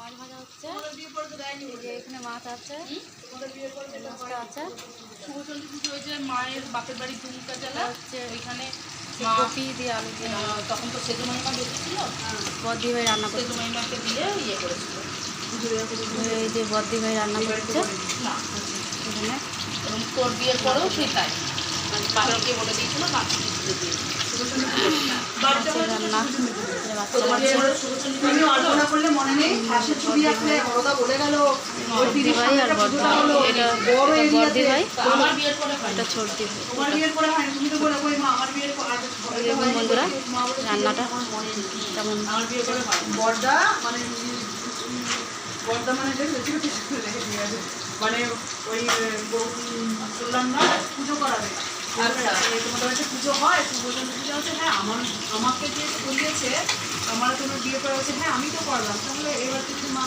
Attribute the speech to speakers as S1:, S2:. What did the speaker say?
S1: মাছ ভাজা হচ্ছে। এই যে এখানে মাছ আছে, মাছটা আছে।
S2: শুভচন্দ্র পুজো হয়েছে মায়ের বাপের বাড়ি দুমকা জেলা
S1: হচ্ছে
S2: ওইখানে
S1: কপি দিয়ে আলু দিয়ে
S2: তখন তো সেজু মাইমা বেশি ছিল,
S1: বদ্দি ভাই রান্না
S2: সেজু
S1: করছে।
S2: মাইমাকে দিয়ে ইয়ে করেছিল।
S1: এই যে বদ্দি ভাই রান্না করছে
S2: না
S1: এখানে।
S2: এবং তোর বিয়ের পরেও সেই তাই, মানে বাবাকে বলে দিয়েছিল বাচ্চা দিতে দিয়ে
S1: মাছের রান্না, বাচ্চারা আছে। বদ্দি ভাই আর বদ্দি এটা বদ্দি ভাই,
S2: আমার বিয়ের পরে হয়
S1: এটা ছোটদি ভাই। দেখুন বন্ধুরা রান্নাটা কেমন।
S2: আমার বিয়ের পরে হয়
S3: বর্দা মানে মানে ওই শুনলাম না পুজো করাবে।
S2: আচ্ছা
S3: তোমাদের হচ্ছে পুজো হয়, শুভচন্দ্র পুজো হচ্ছে। হ্যাঁ আমাকে যে করিয়েছে, আমার তোমার বিয়ে করা হচ্ছে, হ্যাঁ আমি তো করলাম। তাহলে এবার তুমি মা